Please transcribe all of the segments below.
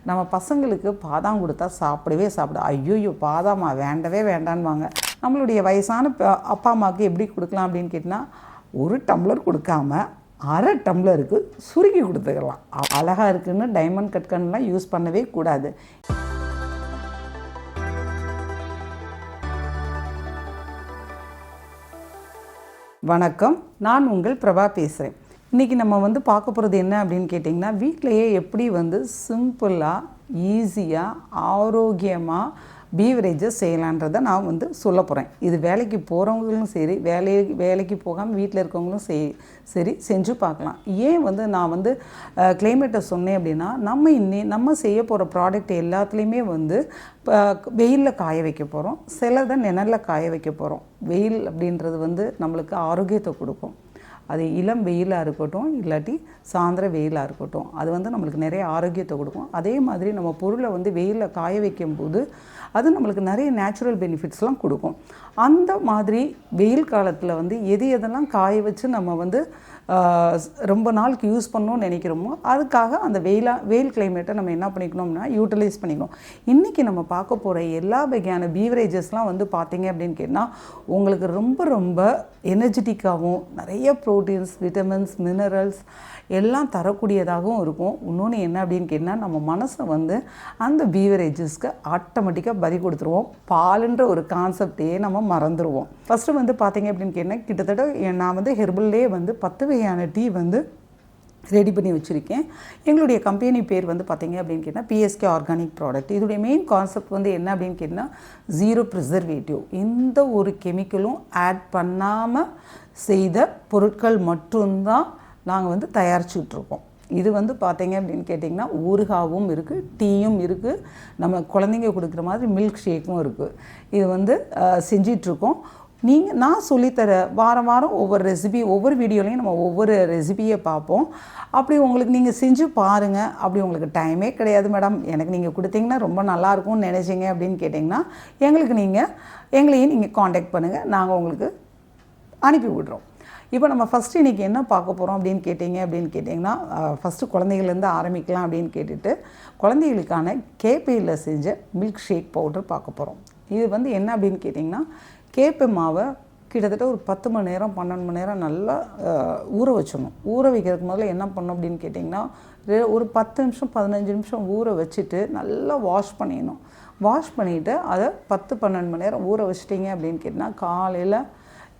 நம்ம பசங்களுக்கு பாதாம் கொடுத்தா சாப்பிடவே ஐயோ பாதாமா வேண்டவே வேண்டான்வாங்க. நம்மளுடைய வயசான அப்பா அம்மாவுக்கு எப்படி கொடுக்கலாம் அப்படின்னு கேட்டிங்கன்னா, ஒரு டம்ளர் கொடுக்காம அரை டம்ளருக்கு சுருக்கி கொடுத்துக்கலாம். அழகாக இருக்குன்னு டைமண்ட் கட்கன்லாம் யூஸ் பண்ணவே கூடாது. வணக்கம், நான் உங்கள் பிரபா பேசுகிறேன். இன்றைக்கி நம்ம பார்க்க போகிறது என்ன அப்படின்னு கேட்டிங்கன்னா, வீட்டிலையே எப்படி சிம்பிளாக ஈஸியாக ஆரோக்கியமாக பீவரேஜஸ் செய்யலான்றதை நான் சொல்ல போகிறேன். இது வேலைக்கு போகிறவங்களும் சரி, வேலைக்கு போகாமல் வீட்டில் இருக்கவங்களும் சரி செஞ்சு பார்க்கலாம். ஏன் நான் கிளைமேட்டை சொன்னேன் அப்படின்னா, நம்ம செய்ய போகிற ப்ராடக்ட் எல்லாத்துலேயுமே வெயிலில் காய வைக்க போகிறோம், சிலதை நிழலில் காய வைக்க போகிறோம். வெயில் அப்படின்றது நம்மளுக்கு ஆரோக்கியத்தை கொடுக்கும். அது இளம் வெயிலாக இருக்கட்டும், இல்லாட்டி சாயந்தர வெயிலாக இருக்கட்டும், அது நம்மளுக்கு நிறைய ஆரோக்கியத்தை கொடுக்கும். அதே மாதிரி நம்ம பொருளை வெயிலில் காய வைக்கும்போது அது நம்மளுக்கு நிறைய நேச்சுரல் பெனிஃபிட்ஸ்லாம் கொடுக்கும். அந்த மாதிரி வெயில் காலத்தில் எதெல்லாம் காய வச்சு நம்ம ரொம்ப நாளுக்கு யூஸ் பண்ணணும்னு நினைக்கிறோமோ அதுக்காக அந்த வெயில் கிளைமேட்டை நம்ம என்ன பண்ணிக்கணும்னா யூட்டிலைஸ் பண்ணிக்கணும். இன்றைக்கி நம்ம பார்க்க போகிற எல்லா வகையான பீவரேஜஸ்லாம் பார்த்தீங்க அப்படின்னு கேட்டால் உங்களுக்கு ரொம்ப ரொம்ப எனர்ஜெட்டிக்காகவும் நிறைய ப்ரோட்டீன்ஸ், விட்டமின்ஸ், மினரல்ஸ் எல்லாம் தரக்கூடியதாகவும் இருக்கும். இன்னொன்று என்ன அப்படின்னு கேட்டால், நம்ம மனசை அந்த பீவரேஜஸ்க்கு ஆட்டோமேட்டிக்காக பறி கொடுத்துருவோம். பாலுன்ற ஒரு கான்செப்டையே நம்ம மறந்துடுவோம். ஃபஸ்ட்டு பார்த்தீங்க அப்படின்னு கேட்டால், கிட்டத்தட்ட நான் ஹெர்பல்லே 10 வகையான டீ ரெடி பண்ணி வச்சுருக்கேன். எங்களுடைய கம்பெனி பேர் பார்த்தீங்க அப்படின்னு கேட்டால் பிஎஸ்கே ஆர்கானிக் ப்ராடக்ட். இதோடைய மெயின் கான்செப்ட் என்ன அப்படின்னு கேட்டால், ஜீரோ ப்ரிசர்வேட்டிவ், எந்த ஒரு கெமிக்கலும் ஆட் பண்ணாமல் செய்த பொருட்கள் மட்டும்தான் நாங்கள் தயாரிச்சுட்ருக்கோம். இது பார்த்தீங்க அப்படின்னு கேட்டிங்கன்னா, ஊறுகாவும் இருக்குது, டீயும் இருக்குது, நம்ம குழந்தைங்க கொடுக்குற மாதிரி மில்க் ஷேக்கும் இருக்குது. இது செஞ்சிட்ருக்கோம். நான் சொல்லித்தர வாரம் ஒவ்வொரு ரெசிபி, ஒவ்வொரு வீடியோலையும் நம்ம ஒவ்வொரு ரெசிபியை பார்ப்போம். அப்படி உங்களுக்கு நீங்கள் செஞ்சு பாருங்கள். அப்படி உங்களுக்கு டைமே கிடையாது மேடம், எனக்கு நீங்கள் கொடுத்தீங்கன்னா ரொம்ப நல்லாயிருக்கும்னு நினச்சிங்க அப்படின்னு கேட்டிங்கன்னா, எங்களையும் நீங்கள் காண்டாக்ட் பண்ணுங்கள், நாங்கள் உங்களுக்கு அனுப்பி விடுறோம். இப்போ நம்ம ஃபஸ்ட்டு இன்றைக்கி என்ன பார்க்க போகிறோம் அப்படின்னு கேட்டிங்கன்னா, ஃபஸ்ட்டு குழந்தைகள்லேருந்து ஆரம்பிக்கலாம் அப்படின்னு கேட்டுட்டு, குழந்தைகளுக்கான கேப்பையில் செஞ்ச மில்க் ஷேக் பவுடர் பார்க்க போகிறோம். இது என்ன அப்படின்னு கேட்டிங்கன்னா, கேப்பை மாவை கிட்டத்தட்ட ஒரு 10 மணி நேரம் 12 மணி நேரம் நல்லா ஊற வச்சிடணும். ஊற வைக்கிறதுக்கு முதல்ல என்ன பண்ணணும் அப்படின்னு கேட்டிங்கன்னா, ஒரு 10 நிமிஷம் 15 நிமிஷம் ஊற வச்சுட்டு நல்லா வாஷ் பண்ணிடணும். வாஷ் பண்ணிவிட்டு அதை 10-12 மணி நேரம் ஊற வச்சிட்டிங்க அப்படின்னு கேட்டிங்கன்னா, காலையில்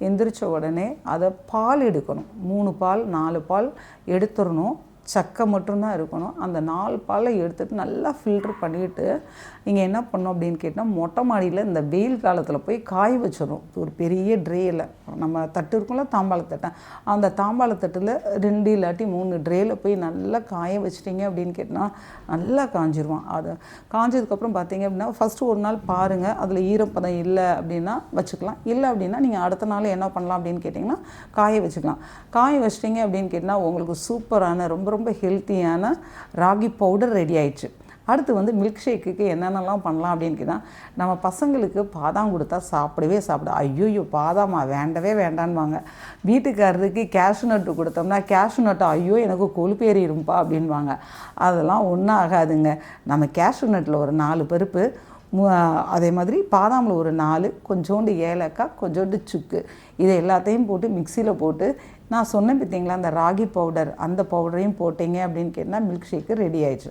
எந்திரிச்ச உடனே அதை பால் எடுக்கணும். 3 பால் 4 பால் எடுத்துடணும். சக்கை மட்டும்தான் இருக்கணும். அந்த 4 பாலை எடுத்துகிட்டு நல்லா ஃபில்ட்ரு பண்ணிவிட்டு நீங்கள் என்ன பண்ணணும் அப்படின்னு கேட்டால், மொட்டை மாடியில் இந்த வெயில் காலத்தில் போய் காய வச்சிடணும். ஒரு பெரிய ட்ரேயில், நம்ம தட்டு இருக்கும்ல தாம்பாளத்தட்டை, அந்த தாம்பாளத்தட்டில் 2 இல்லாட்டி 3 ட்ரேயில் போய் நல்லா காய வச்சிட்டிங்க அப்படின்னு கேட்டால் நல்லா காஞ்சிருவான். அது காஞ்சதுக்கப்புறம் பார்த்தீங்க அப்படின்னா, ஃபஸ்ட்டு ஒரு நாள் பாருங்கள், அதில் ஈரப்பதம் இல்லை அப்படின்னா வச்சுக்கலாம். இல்லை அப்படின்னா நீங்கள் அடுத்த நாள் என்ன பண்ணலாம் அப்படின்னு கேட்டிங்கன்னா, காய வச்சுக்கலாம். காய வச்சிட்டிங்க அப்படின்னு கேட்டால் உங்களுக்கு சூப்பரான ரொம்ப ரொம்ப ஹெல்த்தியான ராகி பவுடர் ரெடி ஆயிடுச்சு. அடுத்து மில்க் ஷேக்குக்கு என்னென்னலாம் பண்ணலாம் அப்படின்னு கேட்டால், நம்ம பசங்களுக்கு பாதாம் கொடுத்தா சாப்பிடவே ஐயோ பாதாமா வேண்டவே வேண்டான்வாங்க. வீட்டுக்காரருக்கு கேஷ்யூ நட்டு கொடுத்தோம்னா, கேஷ்யூ நட்டு ஐயோ எனக்கு கொழுப்பேறிடும்பா அப்படின்வாங்க. அதெல்லாம் ஒன்றும் ஆகாதுங்க. நம்ம கேஷ்யூ நட்டில் ஒரு 4 பருப்பு, அதே மாதிரி பாதாமில் ஒரு 4, கொஞ்சோண்டு ஏலக்காய், கொஞ்சோண்டு சுக்கு, இதை எல்லாத்தையும் போட்டு மிக்சியில் போட்டு, நான் சொன்னேன் பார்த்தீங்களா அந்த ராகி பவுடர், அந்த பவுடரையும் போட்டிங்க அப்படின்னு கேட்டால் மில்க் ஷேக்கு ரெடி ஆயிடுச்சு.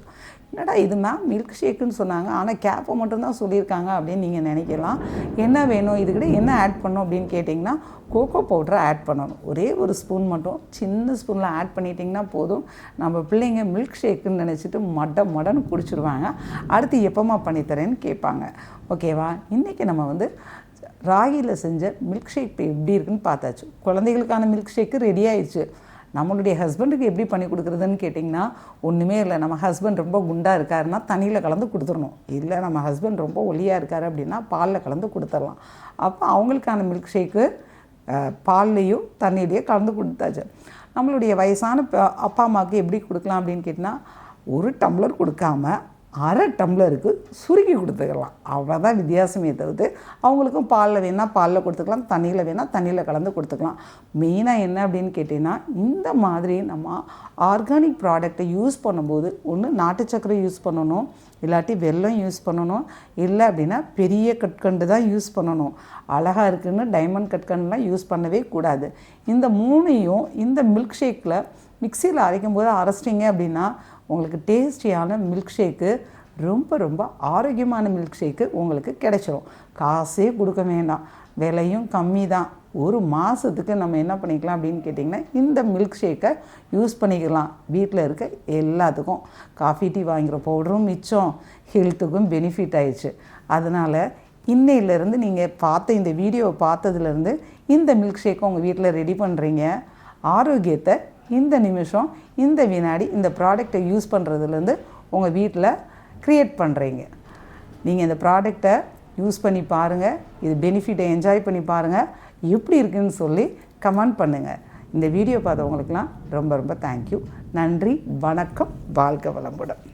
என்னடா இது மேம் மில்க் ஷேக்குன்னு சொன்னாங்க, ஆனால் கேப்பை மட்டும்தான் சொல்லியிருக்காங்க அப்படின்னு நீங்கள் நினைக்கலாம். என்ன வேணும், இதுக்கிட்ட என்ன ஆட் பண்ணணும் அப்படின்னு கேட்டிங்கன்னா, கோகோ பவுடரை ஆட் பண்ணணும். ஒரே ஒரு ஸ்பூன் மட்டும் சின்ன ஸ்பூனில் ஆட் பண்ணிட்டிங்கன்னா போதும். நம்ம பிள்ளைங்க மில்க் ஷேக்குன்னு நினச்சிட்டு மடன்னு குடிச்சிடுவாங்க. அடுத்து எப்போமா பண்ணித்தரேன்னு கேட்பாங்க. ஓகேவா? இன்றைக்கி நம்ம ராகியில் செஞ்ச மில்க் ஷேக் எப்படி இருக்குன்னு பார்த்தாச்சு. குழந்தைகளுக்கான மில்க் ஷேக்கு ரெடி ஆயிடுச்சு. நம்மளுடைய ஹஸ்பண்டுக்கு எப்படி பண்ணி கொடுக்குறதுன்னு கேட்டிங்கன்னா, ஒன்றுமே இல்லை. நம்ம ஹஸ்பண்ட் ரொம்ப குண்டாக இருக்காருன்னா தண்ணியில் கலந்து கொடுத்துடணும். இல்லை நம்ம ஹஸ்பண்ட் ரொம்ப ஒல்லியாக இருக்கார் அப்படின்னா பாலில் கலந்து கொடுத்துடலாம். அப்போ அவங்களுக்கான மில்க் ஷேக்கு பால்லையும் தண்ணியிலையும் கலந்து கொடுத்தாச்சு. நம்மளுடைய வயசான அப்பா அம்மாவுக்கு எப்படி கொடுக்கலாம் அப்படின்னு கேட்டிங்கன்னா, ஒரு டம்ளர் கொடுக்காம அரை டம்ளருக்கு சுருக்கி கொடுத்துக்கலாம். அவ்வளோதான் வித்தியாசமே தவிர்த்து அவங்களுக்கும் பாலில் வேணால் பாலில் கொடுத்துக்கலாம், தண்ணியில் வேணால் தண்ணியில் கலந்து கொடுத்துக்கலாம். மெயினாக என்ன அப்படின்னு கேட்டிங்கன்னா, இந்த மாதிரி நம்ம ஆர்கானிக் ப்ராடக்டை யூஸ் பண்ணும்போது ஒன்று நாட்டு சக்கரை யூஸ் பண்ணணும், இல்லாட்டி வெல்லம் யூஸ் பண்ணணும், இல்லை அப்படின்னா பெரிய கற்கண்டு தான் யூஸ் பண்ணணும். அழகாக இருக்குதுன்னு டைமண்ட் கற்கண்டுலாம் யூஸ் பண்ணவே கூடாது. இந்த மூணையும் இந்த மில்க் ஷேக்கில் மிக்சியில் அரைக்கும் போது அரைச்சிட்டிங்க அப்படின்னா உங்களுக்கு டேஸ்டியான மில்க் ஷேக்கு, ரொம்ப ரொம்ப ஆரோக்கியமான மில்க் ஷேக்கு உங்களுக்கு கிடைச்சிரும். காசே கொடுக்க வேண்டாம், விலையும் கம்மி தான். ஒரு மாதத்துக்கு நம்ம என்ன பண்ணிக்கலாம் அப்படின்னு கேட்டிங்கன்னா, இந்த மில்க் ஷேக்கை யூஸ் பண்ணிக்கலாம். வீட்டில் இருக்க எல்லாத்துக்கும் காஃபி டீ வாங்குகிற பவுடரும் மிச்சம், ஹெல்த்துக்கும் பெனிஃபிட் ஆயிடுச்சு. அதனால் இன்னையிலேருந்து நீங்கள் பார்த்த இந்த வீடியோவை பார்த்ததுலேருந்து இந்த மில்க் ஷேக்கை உங்கள் வீட்டில் ரெடி பண்ணுறீங்க. ஆரோக்கியத்தை இந்த நிமிஷம், இந்த வினாடி இந்த ப்ராடக்டை யூஸ் பண்ணுறதுலேருந்து உங்கள் வீட்டில் க்ரியேட் பண்ணுறீங்க. நீங்கள் இந்த ப்ராடக்டை யூஸ் பண்ணி பாருங்கள், இது பெனிஃபிட்டை என்ஜாய் பண்ணி பாருங்கள், எப்படி இருக்குதுன்னு சொல்லி கமெண்ட் பண்ணுங்கள். இந்த வீடியோ பார்த்தவங்களுக்கெல்லாம் ரொம்ப ரொம்ப தேங்க்யூ. நன்றி, வணக்கம், வாழ்க வளமுடன்.